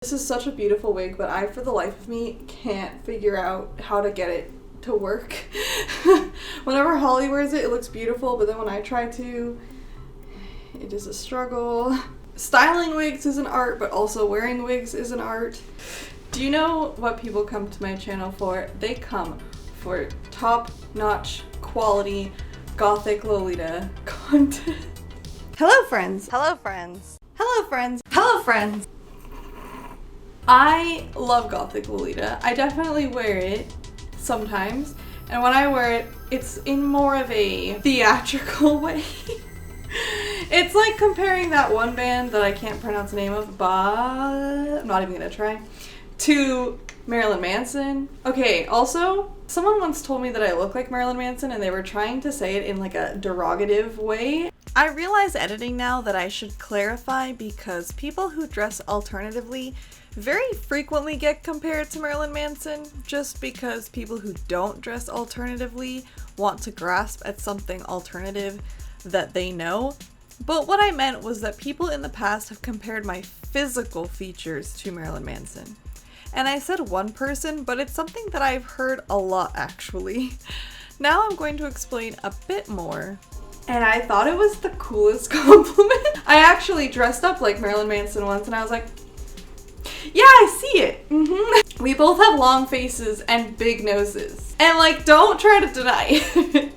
This is such a beautiful wig, but I, for the life of me, can't figure out how to get it to work. Whenever Holly wears it, it looks beautiful, but then when I try to, it is a struggle. Styling wigs is an art, but also wearing wigs is an art. Do you know what people come to my channel for? They come for top-notch quality Gothic Lolita content. Hello, friends. Hello, friends. Hello, friends. Hello, friends. I love Gothic Lolita. I definitely wear it sometimes, and when I wear it, it's in more of a theatrical way. It's like comparing that one band that I can't pronounce the name of, but I'm not even gonna try, to Marilyn Manson. Okay, also, someone once told me that I look like Marilyn Manson, and they were trying to say it in like a derogative way. I realize editing now that I should clarify because people who dress alternatively very frequently get compared to Marilyn Manson just because people who don't dress alternatively want to grasp at something alternative that they know. But what I meant was that people in the past have compared my physical features to Marilyn Manson. And I said one person, but it's something that I've heard a lot actually. Now I'm going to explain a bit more. And I thought it was the coolest compliment. I actually dressed up like Marilyn Manson once and I was like, yeah, I see it. We both have long faces and big noses. And like, don't try to deny it.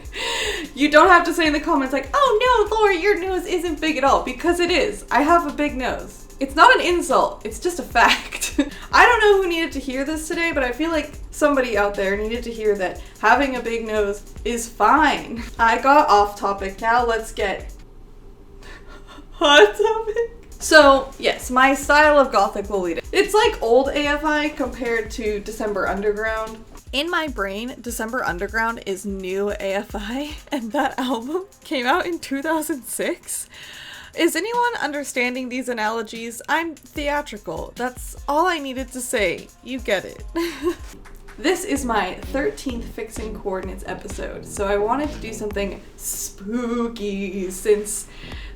You don't have to say in the comments like, oh no, Laura, your nose isn't big at all, because it is. I have a big nose. It's not an insult, it's just a fact. I don't know who needed to hear this today, but I feel like somebody out there needed to hear that having a big nose is fine. I got off topic, now let's get on topic. So, yes, my style of Gothic Lolita. It's like old AFI compared to December Underground. In my brain, December Underground is new AFI, and that album came out in 2006. Is anyone understanding these analogies? I'm theatrical. That's all I needed to say. You get it. This is my 13th Fixing Coordinates episode, so I wanted to do something spooky since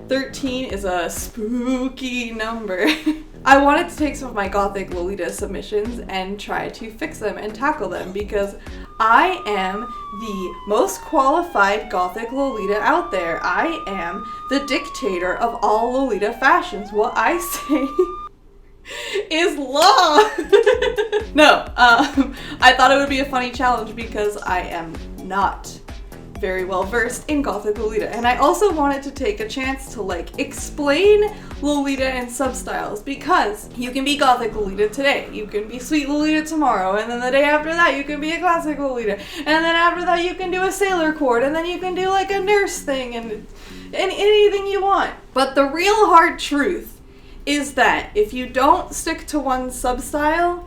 13 is a spooky number. I wanted to take some of my Gothic Lolita submissions and try to fix them and tackle them because I am the most qualified Gothic Lolita out there. I am the dictator of all Lolita fashions. What I say is law. No, I thought it would be a funny challenge because I am not very well versed in Gothic Lolita, and I also wanted to take a chance to like explain Lolita and substyles, because you can be Gothic Lolita today, you can be Sweet Lolita tomorrow, and then the day after that you can be a Classic Lolita, and then after that you can do a sailor chord, and then you can do like a nurse thing and anything you want. But the real hard truth is that if you don't stick to one substyle,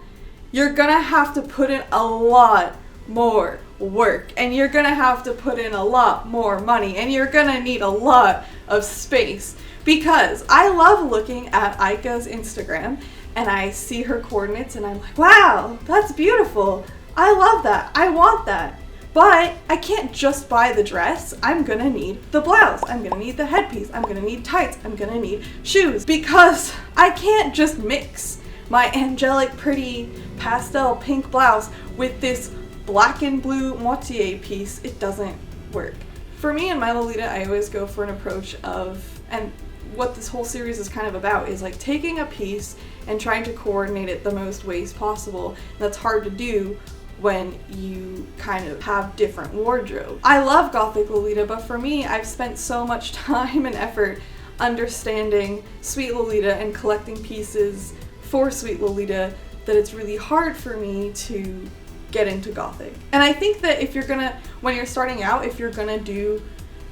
you're gonna have to put in a lot more work, and you're gonna have to put in a lot more money, and you're gonna need a lot of space. Because I love looking at Aika's Instagram and I see her coordinates and I'm like, wow, that's beautiful. I love that. I want that. But I can't just buy the dress. I'm gonna need the blouse. I'm gonna need the headpiece. I'm gonna need tights. I'm gonna need shoes, because I can't just mix my angelic, pretty pastel pink blouse with this black and blue moitié piece. It doesn't work. For me and my Lolita, I always go for an approach of, and what this whole series is kind of about, is like taking a piece and trying to coordinate it the most ways possible. That's hard to do when you kind of have different wardrobe. I love Gothic Lolita, but for me, I've spent so much time and effort understanding Sweet Lolita and collecting pieces for Sweet Lolita that it's really hard for me to get into Gothic. And I think that if you're gonna, when you're starting out, if you're gonna do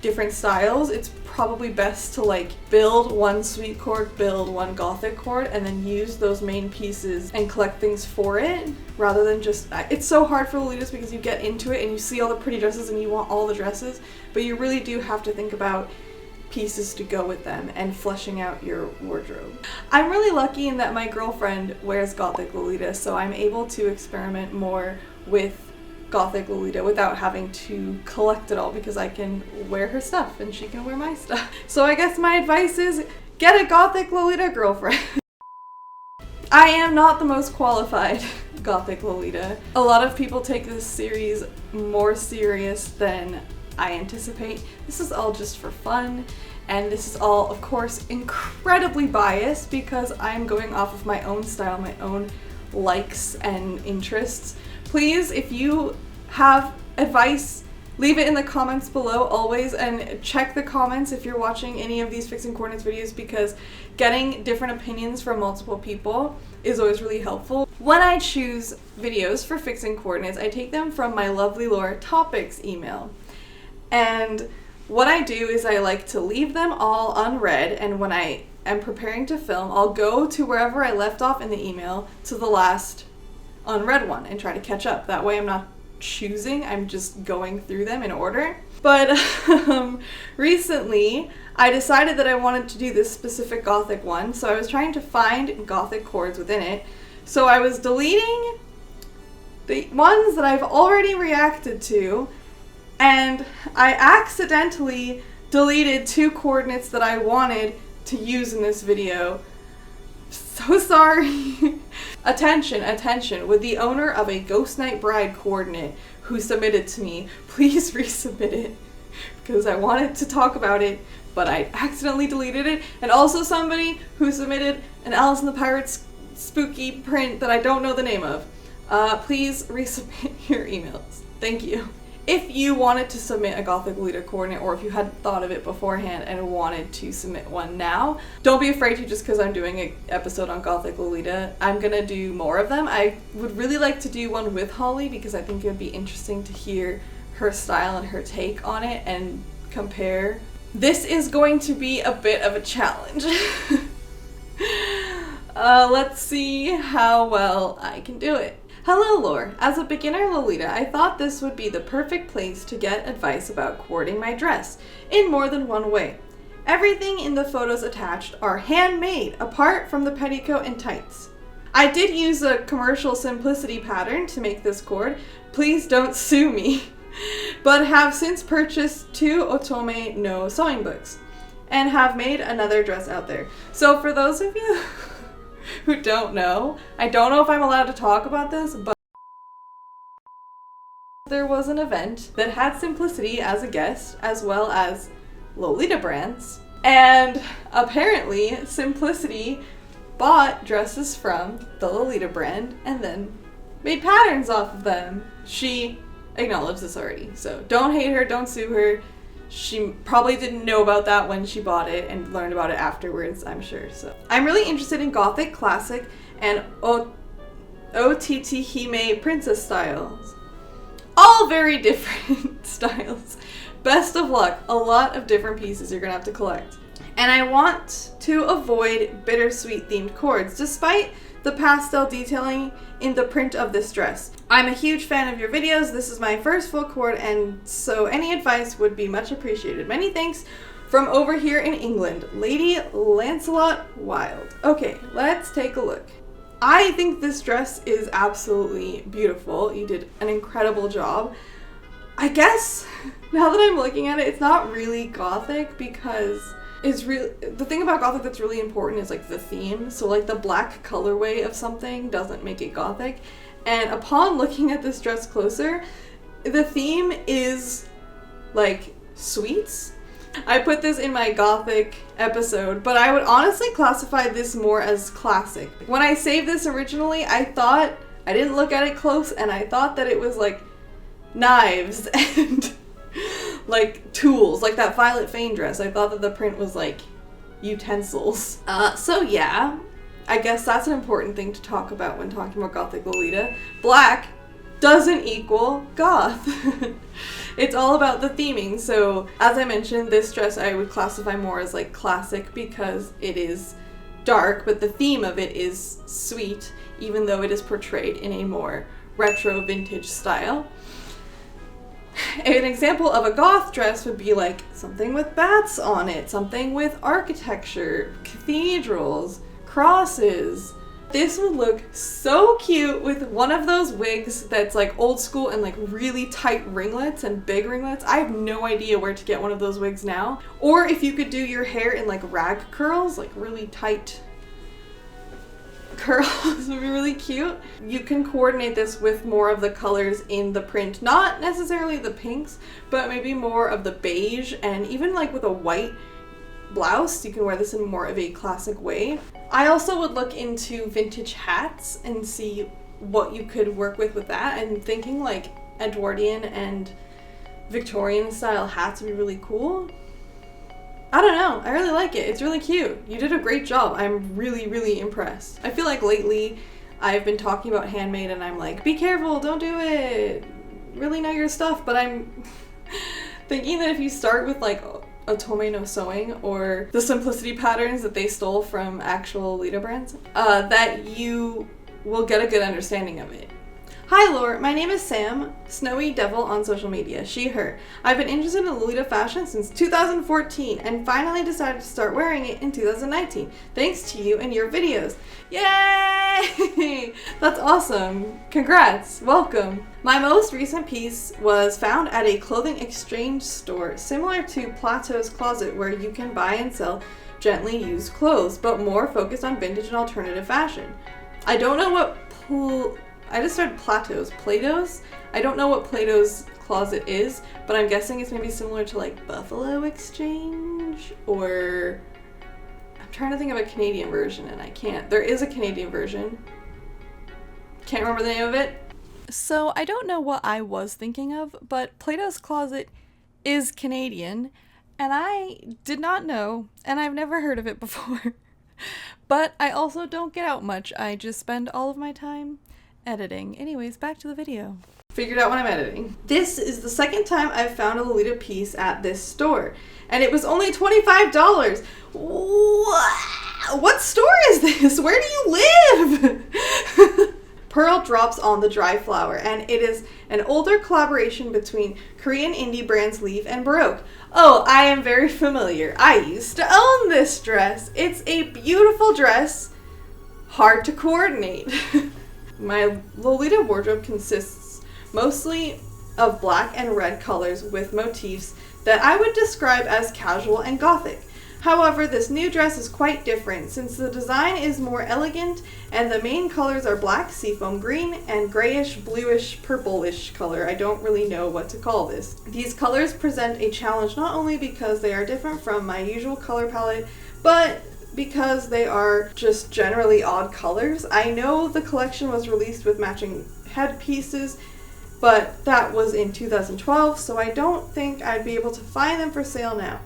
different styles, it's probably best to like build one sweet chord, build one Gothic chord, and then use those main pieces and collect things for it, rather than just, it's so hard for Lolitas because you get into it and you see all the pretty dresses and you want all the dresses, but you really do have to think about pieces to go with them and fleshing out your wardrobe. I'm really lucky in that my girlfriend wears Gothic Lolita, so I'm able to experiment more with Gothic Lolita without having to collect it all, because I can wear her stuff and she can wear my stuff. So I guess my advice is get a Gothic Lolita girlfriend. I am not the most qualified Gothic Lolita. A lot of people take this series more serious than I anticipate. This is all just for fun, and this is all, of course, incredibly biased because I'm going off of my own style, my own likes and interests. Please, if you have advice, leave it in the comments below always, and check the comments if you're watching any of these fixing coordinates videos, because getting different opinions from multiple people is always really helpful. When I choose videos for fixing coordinates, I take them from my lovelylortopics email. And what I do is I like to leave them all unread, and when I am preparing to film, I'll go to wherever I left off in the email to the last unread one and try to catch up. That way I'm not choosing, I'm just going through them in order. But recently I decided that I wanted to do this specific Gothic one, so I was trying to find Gothic chords within it. So I was deleting the ones that I've already reacted to, and I accidentally deleted 2 coordinates that I wanted to use in this video. So sorry. Attention, attention, with the owner of a Ghost Night Bride coordinate who submitted to me, please resubmit it, because I wanted to talk about it, but I accidentally deleted it. And also somebody who submitted an Alice and the Pirates spooky print that I don't know the name of. Please resubmit your emails. Thank you. If you wanted to submit a Gothic Lolita coordinate, or if you hadn't thought of it beforehand and wanted to submit one now, don't be afraid to, just because I'm doing an episode on Gothic Lolita. I'm gonna do more of them. I would really like to do one with Holly, because I think it would be interesting to hear her style and her take on it and compare. This is going to be a bit of a challenge. Let's see how well I can do it. Hello Lore, as a beginner Lolita, I thought this would be the perfect place to get advice about cording my dress, in more than one way. Everything in the photos attached are handmade, apart from the petticoat and tights. I did use a commercial simplicity pattern to make this cord, please don't sue me, but have since purchased 2 Otome no sewing books, and have made another dress out there. So for those of you who don't know, I don't know if I'm allowed to talk about this, but there was an event that had Simplicity as a guest, as well as Lolita brands, and apparently Simplicity bought dresses from the Lolita brand and then made patterns off of them. She acknowledged this already, so don't hate her, don't sue her. She probably didn't know about that when she bought it and learned about it afterwards, I'm sure. So I'm really interested in Gothic, Classic, and OTT Hime Princess styles. All very different styles. Best of luck. A lot of different pieces you're gonna have to collect. And I want to avoid bittersweet themed chords, despite the pastel detailing in the print of this dress. I'm a huge fan of your videos. This is my first full cord, and so any advice would be much appreciated. Many thanks from over here in England, Lady Lancelot Wild. Okay, let's take a look. I think this dress is absolutely beautiful. You did an incredible job. I guess now that I'm looking at it, it's not really Gothic, because it's really, the thing about Gothic that's really important is like the theme. So like the black colorway of something doesn't make it Gothic. And upon looking at this dress closer, the theme is like sweets. I put this in my Gothic episode, but I would honestly classify this more as classic. When I saved this originally, I didn't look at it close, and I thought that it was like knives and like tools, like that Violet Fane dress. I thought that the print was like utensils. So yeah, I guess that's an important thing to talk about when talking about Gothic Lolita. Black doesn't equal goth. It's all about the theming. So as I mentioned, this dress I would classify more as like classic because it is dark, but the theme of it is sweet, even though it is portrayed in a more retro vintage style. An example of a goth dress would be like something with bats on it, something with architecture, cathedrals, crosses. This would look so cute with one of those wigs that's like old school and like really tight ringlets and big ringlets. I have no idea where to get one of those wigs now. Or if you could do your hair in like rag curls, like really tight curls would be really cute. You can coordinate this with more of the colors in the print, not necessarily the pinks, but maybe more of the beige, and even like with a white blouse, you can wear this in more of a classic way. I also would look into vintage hats and see what you could work with that. I'm thinking like Edwardian and Victorian style hats would be really cool. I don't know, I really like it. It's really cute. You did a great job. I'm really impressed. I feel like lately I've been talking about handmade and I'm like, be careful, don't do it. Really know your stuff, but I'm thinking that if you start with like Otome no Sewing or the simplicity patterns that they stole from actual Lolita brands, that you will get a good understanding of it. Hi Lore, my name is Sam, Snowy Devil on social media, she, her. I've been interested in Lolita fashion since 2014 and finally decided to start wearing it in 2019, thanks to you and your videos. Yay! That's awesome. Congrats, welcome. My most recent piece was found at a clothing exchange store similar to Plato's Closet, where you can buy and sell gently used clothes, but more focused on vintage and alternative fashion. I don't know what I just started Plato's. I don't know what Plato's Closet is, but I'm guessing it's maybe similar to like Buffalo Exchange, or I'm trying to think of a Canadian version and I can't. There is a Canadian version. Can't remember the name of it. So I don't know what I was thinking of, but Plato's Closet is Canadian, and I did not know, and I've never heard of it before. But I also don't get out much. I just spend all of my time editing. Anyways, back to the video. Figured out when I'm editing. This is the second time I've found a Lolita piece at this store, and it was only $25. What store is this? Where do you live? Pearl drops on the dry flower, and it is an older collaboration between Korean indie brands Leave and Baroque. Oh, I am very familiar. I used to own this dress. It's a beautiful dress, hard to coordinate. My Lolita wardrobe consists mostly of black and red colors with motifs that I would describe as casual and gothic. However, this new dress is quite different since the design is more elegant and the main colors are black, seafoam green, and grayish, bluish, purplish color. I don't really know what to call this. These colors present a challenge not only because they are different from my usual color palette, but because they are just generally odd colors. I know the collection was released with matching headpieces, but that was in 2012, so I don't think I'd be able to find them for sale now.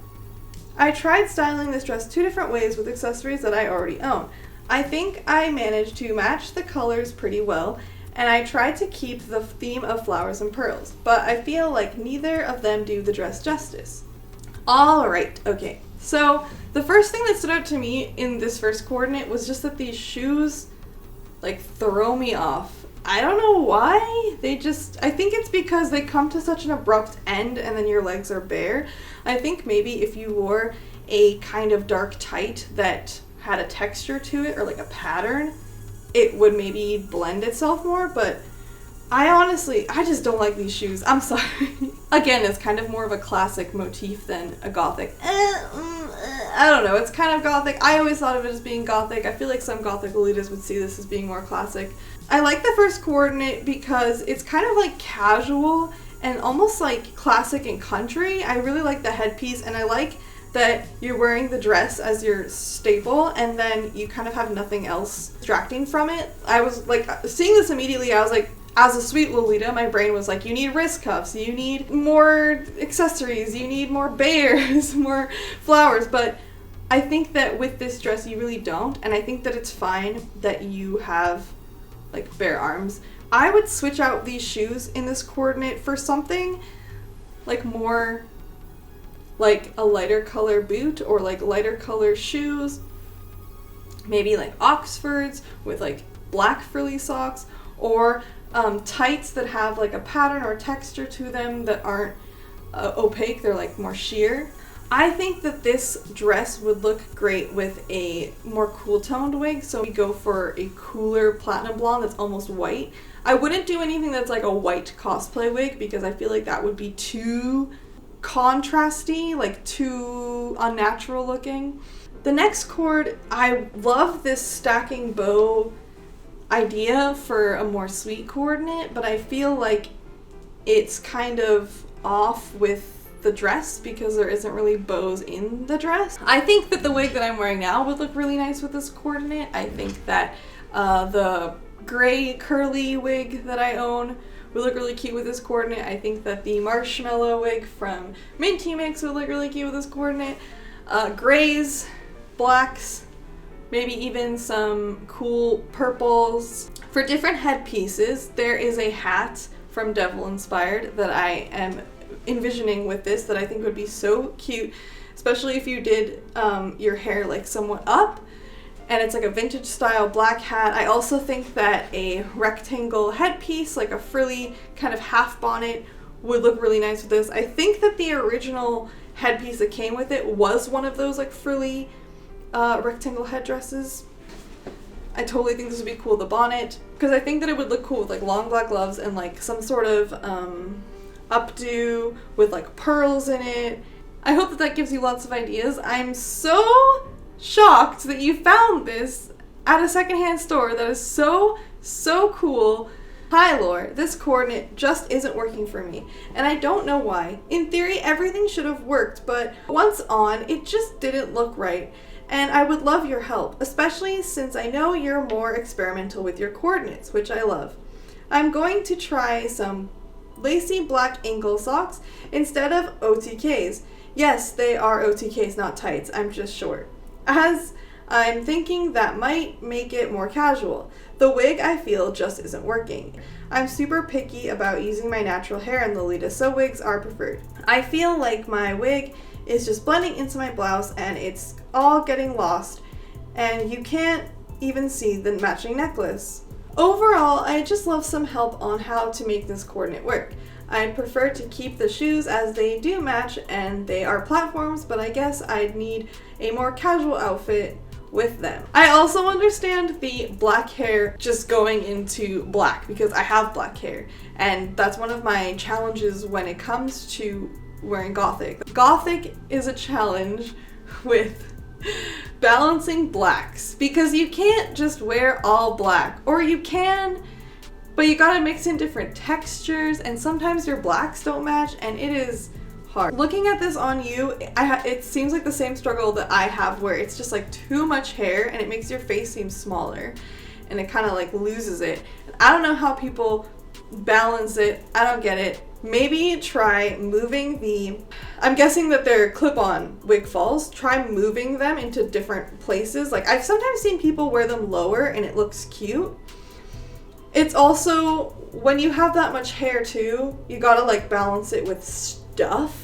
I tried styling this dress 2 different ways with accessories that I already own. I think I managed to match the colors pretty well, and I tried to keep the theme of flowers and pearls, but I feel like neither of them do the dress justice. Alright, okay. So, the first thing that stood out to me in this first coordinate was just that these shoes, like, throw me off. I don't know why. I think it's because they come to such an abrupt end and then your legs are bare. I think maybe if you wore a kind of dark tight that had a texture to it or like a pattern, it would maybe blend itself more, but I just don't like these shoes. I'm sorry. Again, it's kind of more of a classic motif than a gothic. I don't know, it's kind of gothic. I always thought of it as being gothic. I feel like some gothic Lolitas would see this as being more classic. I like the first coordinate because it's kind of like casual and almost like classic and country. I really like the headpiece, and I like that you're wearing the dress as your staple and then you kind of have nothing else distracting from it. I was like, seeing this immediately, I was like, as a sweet Lolita, my brain was like, you need wrist cuffs, you need more accessories, you need more bears, more flowers, but I think that with this dress you really don't, and I think that it's fine that you have like bare arms. I would switch out these shoes in this coordinate for something like more like a lighter color boot or like lighter color shoes, maybe like Oxfords with like black frilly socks, or tights that have like a pattern or texture to them that aren't opaque, they're like more sheer. I think that this dress would look great with a more cool toned wig, so we go for a cooler platinum blonde that's almost white. I wouldn't do anything that's like a white cosplay wig because I feel like that would be too contrasty, like too unnatural looking. The next cord, I love this stacking bow idea for a more sweet coordinate, but I feel like it's kind of off with the dress because there isn't really bows in the dress. I think that the wig that I'm wearing now would look really nice with this coordinate. I think that the gray curly wig that I own would look really cute with this coordinate. I think that the marshmallow wig from Minty Mix would look really cute with this coordinate. Grays, blacks, maybe even some cool purples. For different headpieces, there is a hat from Devil Inspired that I am envisioning with this that I think would be so cute, especially if you did your hair like somewhat up, and it's like a vintage style black hat. I also think that a rectangle headpiece, like a frilly kind of half bonnet, would look really nice with this. I think that the original headpiece that came with it was one of those like frilly rectangle headdresses. I totally think this would be cool with the bonnet, because I think that it would look cool with like long black gloves and like some sort of updo with like pearls in it. I hope that that gives you lots of ideas. I'm so shocked that you found this at a secondhand store. That is so cool. Hi Lore, this coordinate just isn't working for me, and I don't know why. In theory, everything should have worked, but once on, it just didn't look right. And I would love your help, especially since I know you're more experimental with your coordinates, which I love. I'm going to try some lacy black ankle socks instead of OTKs. Yes, they are OTKs, not tights. I'm just short. As I'm thinking that might make it more casual. The wig, I feel, just isn't working. I'm super picky about using my natural hair in Lolita, so wigs are preferred. I feel like my wig is just blending into my blouse and it's all getting lost, and you can't even see the matching necklace. Overall, I just love some help on how to make this coordinate work. I'd prefer to keep the shoes as they do match and they are platforms, but I guess I'd need a more casual outfit with them. I also understand the black hair just going into black because I have black hair, and that's one of my challenges when it comes to wearing Gothic. Gothic is a challenge with balancing blacks because you can't just wear all black, or you can, but you gotta mix in different textures, and sometimes your blacks don't match, and it is hard. Looking at this on you, it seems like the same struggle that I have, where it's just like too much hair and it makes your face seem smaller and it kind of like loses it. I don't know how people balance it. I don't get it. Maybe try moving I'm guessing that they're clip-on wig falls. Try moving them into different places. Like, I've sometimes seen people wear them lower and it looks cute. It's also, when you have that much hair too, you gotta like balance it with stuff.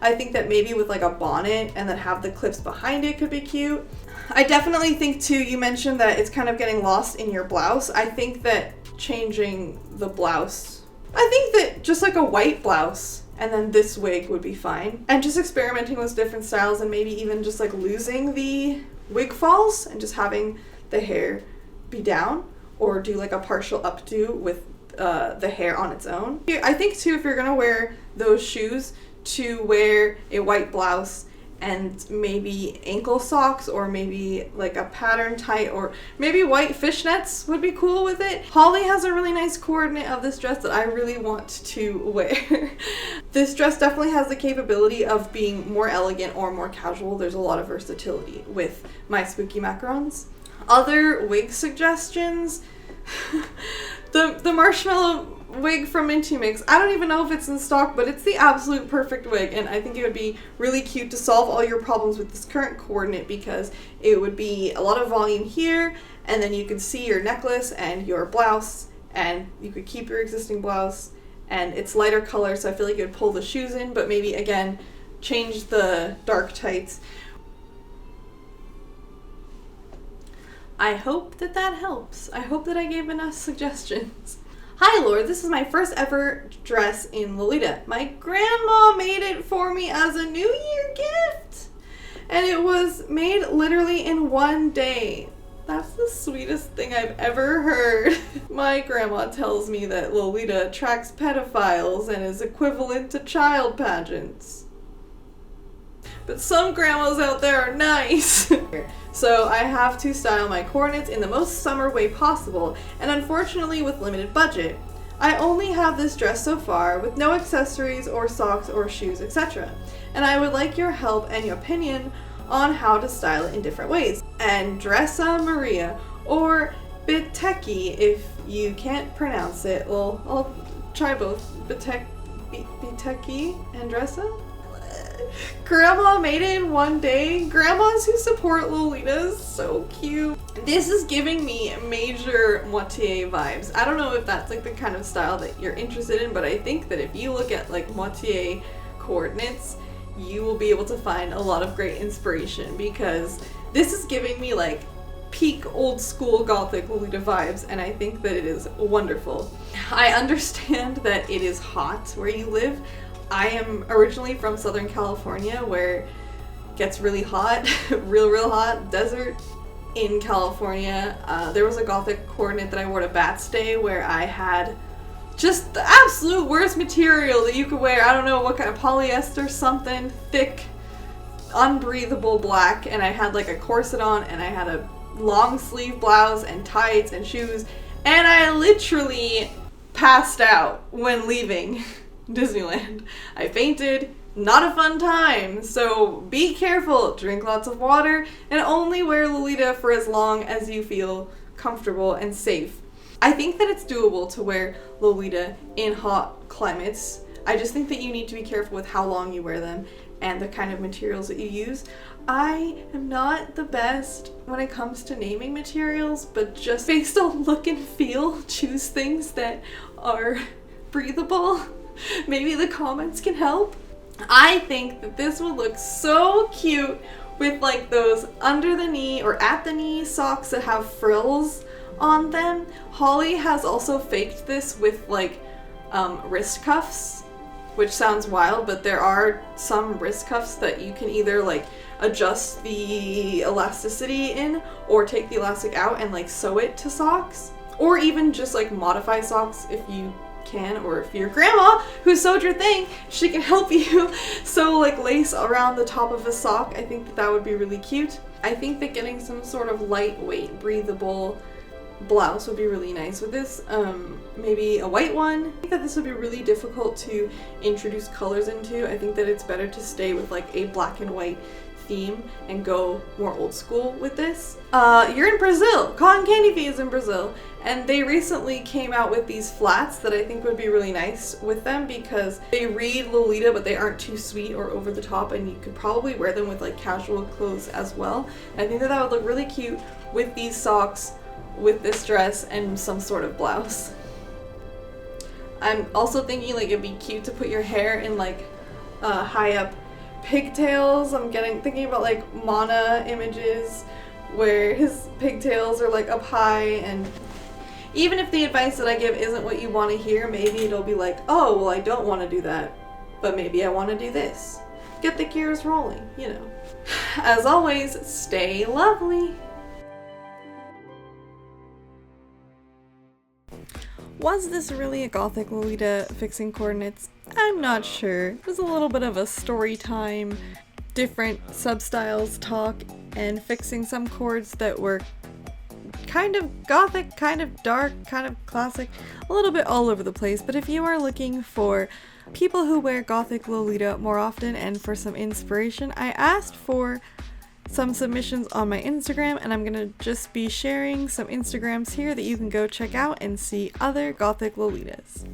I think that maybe with like a bonnet and then have the clips behind it could be cute. I definitely think too, you mentioned that it's kind of getting lost in your blouse. I think that changing the blouse, I think that just like a white blouse and then this wig would be fine. And just experimenting with different styles, and maybe even just like losing the wig falls and just having the hair be down, or do like a partial updo with the hair on its own. I think too, if you're gonna wear those shoes, to wear a white blouse and maybe ankle socks, or maybe like a pattern tight, or maybe white fishnets would be cool with it. Holly has a really nice coordinate of this dress that I really want to wear. This dress definitely has the capability of being more elegant or more casual. There's a lot of versatility with my spooky macarons. Other wig suggestions, the marshmallow wig from Minty Mix. I don't even know if it's in stock, but it's the absolute perfect wig, and I think it would be really cute to solve all your problems with this current coordinate, because it would be a lot of volume here, and then you could see your necklace and your blouse, and you could keep your existing blouse, and it's lighter color, so I feel like it would pull the shoes in, but maybe again change the dark tights. I hope that that helps. I hope that I gave enough suggestions. Hi Lord, this is my first ever dress in Lolita. My grandma made it for me as a New Year gift, and it was made literally in one day. That's the sweetest thing I've ever heard. My grandma tells me that Lolita attracts pedophiles and is equivalent to child pageants. But some grandmas out there are nice. So I have to style my coordinates in the most summer way possible, and unfortunately with limited budget. I only have this dress so far with no accessories or socks or shoes, etc. And I would like your help and your opinion on how to style it in different ways. Andressa Maria, or Biteki if you can't pronounce it. Well, I'll try both. Biteki, Andressa? Grandma made it in one day. Grandmas who support Lolitas, so cute. This is giving me major moitié vibes. I don't know if that's like the kind of style that you're interested in, but I think that if you look at like moitié coordinates, you will be able to find a lot of great inspiration, because this is giving me like peak old school Gothic Lolita vibes, and I think that it is wonderful. I understand that it is hot where you live. I am originally from Southern California, where it gets really hot, real hot, desert in California. There was a Gothic coordinate that I wore to Bats Day where I had just the absolute worst material that you could wear. I don't know what kind of polyester, something thick, unbreathable black, and I had like a corset on, and I had a long sleeve blouse and tights and shoes, and I literally passed out when leaving Disneyland. I fainted. Not a fun time. So be careful, drink lots of water, and only wear Lolita for as long as you feel comfortable and safe. I think that it's doable to wear Lolita in hot climates. I just think that you need to be careful with how long you wear them and the kind of materials that you use. I am not the best when it comes to naming materials, but just based on look and feel, choose things that are breathable. Maybe the comments can help. I think that this would look so cute with like those under the knee or at the knee socks that have frills on them. Holly has also faked this with like wrist cuffs, which sounds wild, but there are some wrist cuffs that you can either like adjust the elasticity in or take the elastic out and like sew it to socks, or even just like modify socks if you can, or if your grandma who sewed your thing, she can help you sew like lace around the top of a sock. I think that would be really cute. I think that getting some sort of lightweight, breathable blouse would be really nice with this. Maybe a white one. I think that this would be really difficult to introduce colors into. I think that it's better to stay with like a black and white theme and go more old school with this. You're in Brazil. Cotton Candy Fee is in Brazil, and they recently came out with these flats that I think would be really nice with them, because they read Lolita but they aren't too sweet or over the top, and you could probably wear them with like casual clothes as well. And I think that would look really cute with these socks, with this dress, and some sort of blouse. I'm also thinking like it'd be cute to put your hair in like high up pigtails. I'm thinking about like Mana images where his pigtails are like up high, and even if the advice that I give isn't what you want to hear, maybe it'll be like, oh well, I don't want to do that, but maybe I want to do this. Get the gears rolling, you know. As always, stay lovely. Was this really a Gothic Lolita fixing coordinates? I'm not sure. It was a little bit of a story time, different substyles talk, and fixing some chords that were kind of Gothic, kind of dark, kind of classic, a little bit all over the place. But if you are looking for people who wear Gothic Lolita more often and for some inspiration, I asked for some submissions on my Instagram, and I'm gonna just be sharing some Instagrams here that you can go check out and see other Gothic Lolitas.